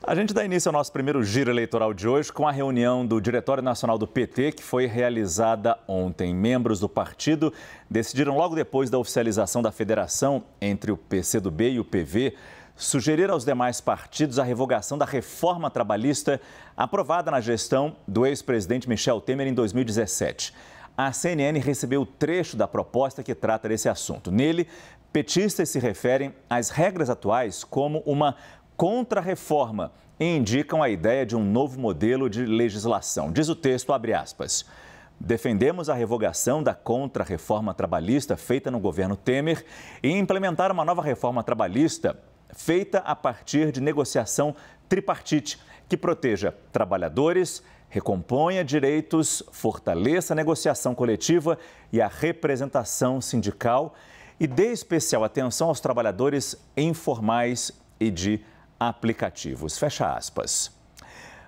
A gente dá início ao nosso primeiro giro eleitoral de hoje com a reunião do Diretório Nacional do PT, que foi realizada ontem. Membros do partido decidiram, logo depois da oficialização da federação entre o PCdoB e o PV, sugerir aos demais partidos a revogação da reforma trabalhista aprovada na gestão do ex-presidente Michel Temer em 2017. A CNN recebeu o trecho da proposta que trata desse assunto. Nele, petistas se referem às regras atuais como uma contra-reforma e indicam a ideia de um novo modelo de legislação. Diz o texto, abre aspas, defendemos a revogação da contra-reforma trabalhista feita no governo Temer e implementar uma nova reforma trabalhista feita a partir de negociação tripartite que proteja trabalhadores, recomponha direitos, fortaleça a negociação coletiva e a representação sindical e dê especial atenção aos trabalhadores informais e de aplicativos. Fecha aspas.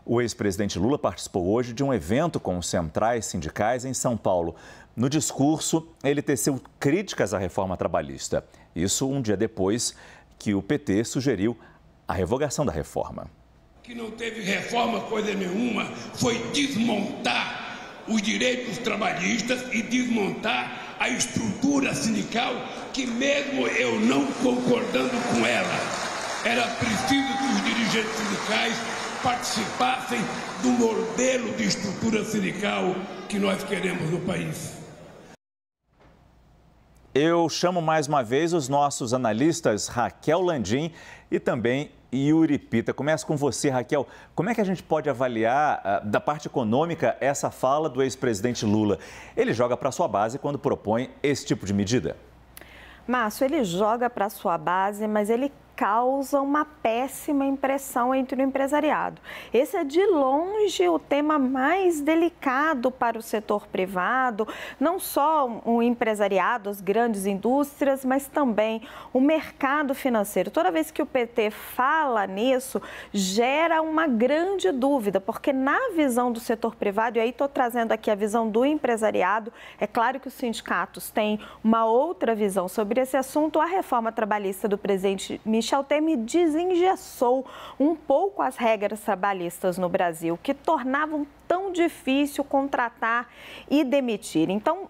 O ex-presidente Lula participou hoje de um evento com os centrais sindicais em São Paulo. No discurso, ele teceu críticas à reforma trabalhista. Isso um dia depois que o PT sugeriu a revogação da reforma. Que não teve reforma coisa nenhuma, foi desmontar os direitos trabalhistas e desmontar a estrutura sindical que mesmo eu não concordando com ela, era preciso que os dirigentes sindicais participassem do modelo de estrutura sindical que nós queremos no país. Eu chamo mais uma vez os nossos analistas Raquel Landim e também Yuri Pita. Começo com você, Raquel. Como é que a gente pode avaliar, da parte econômica, essa fala do ex-presidente Lula? Ele joga para sua base quando propõe esse tipo de medida? Márcio, ele joga para sua base, mas ele causa uma péssima impressão entre o empresariado. Esse é de longe o tema mais delicado para o setor privado, não só o empresariado, as grandes indústrias, mas também o mercado financeiro. Toda vez que o PT fala nisso, gera uma grande dúvida, porque na visão do setor privado, e aí estou trazendo aqui a visão do empresariado, é claro que os sindicatos têm uma outra visão sobre esse assunto. A reforma trabalhista do presidente Michel Temer desengessou um pouco as regras trabalhistas no Brasil, que tornavam tão difícil contratar e demitir. Então,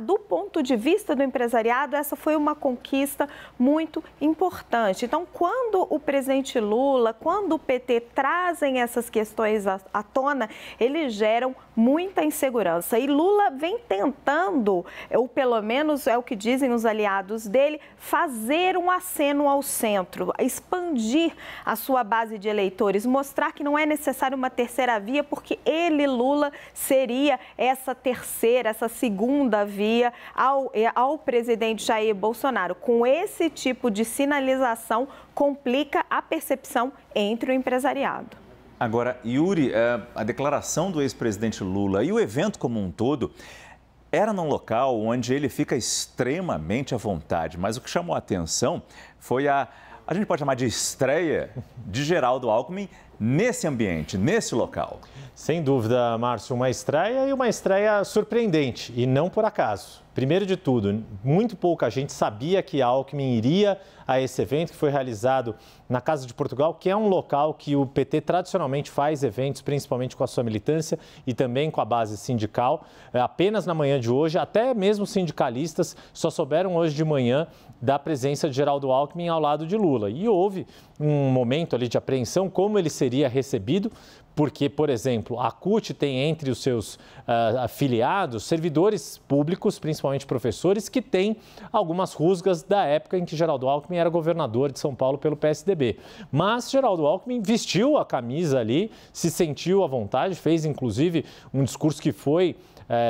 do ponto de vista do empresariado, essa foi uma conquista muito importante. Então, quando o presidente Lula, quando o PT trazem essas questões à tona, eles geram muita insegurança. E Lula vem tentando, ou pelo menos é o que dizem os aliados dele, fazer um aceno ao centro, expandir a sua base de eleitores, mostrar que não é necessário uma terceira via, porque ele, Lula, seria essa terceira, essa segunda via ao presidente Jair Bolsonaro. Com esse tipo de sinalização, complica a percepção entre o empresariado. Agora, Yuri, a declaração do ex-presidente Lula e o evento como um todo era num local onde ele fica extremamente à vontade, mas o que chamou a atenção foi a gente pode chamar de estreia de Geraldo Alckmin nesse ambiente, nesse local. Sem dúvida, Márcio, uma estreia e uma estreia surpreendente, e não por acaso. Primeiro de tudo, muito pouca gente sabia que Alckmin iria a esse evento que foi realizado na Casa de Portugal, que é um local que o PT tradicionalmente faz eventos, principalmente com a sua militância e também com a base sindical. Apenas na manhã de hoje, até mesmo sindicalistas só souberam hoje de manhã da presença de Geraldo Alckmin ao lado de Lula. E houve um momento ali de apreensão como ele seria recebido, porque, por exemplo, a CUT tem entre os seus afiliados servidores públicos, principalmente professores, que têm algumas rusgas da época em que Geraldo Alckmin era governador de São Paulo pelo PSDB. Mas Geraldo Alckmin vestiu a camisa ali, se sentiu à vontade, fez inclusive um discurso que foi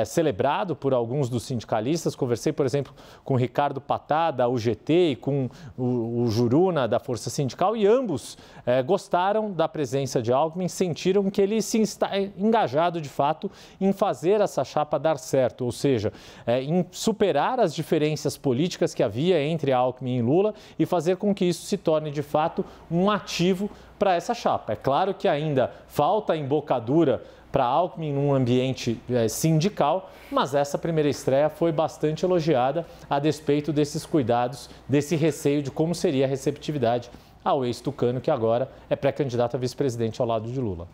celebrado por alguns dos sindicalistas. Conversei, por exemplo, com o Ricardo Patá, da UGT, e com o Juruna, da Força Sindical, e ambos gostaram da presença de Alckmin, sentiram que ele está engajado, de fato, em fazer essa chapa dar certo, ou seja, em superar as diferenças políticas que havia entre Alckmin e Lula e fazer com que isso se torne, de fato, um ativo para essa chapa. É claro que ainda falta embocadura para Alckmin num ambiente sindical, mas essa primeira estreia foi bastante elogiada a despeito desses cuidados, desse receio de como seria a receptividade ao ex-tucano, que agora é pré-candidato a vice-presidente ao lado de Lula.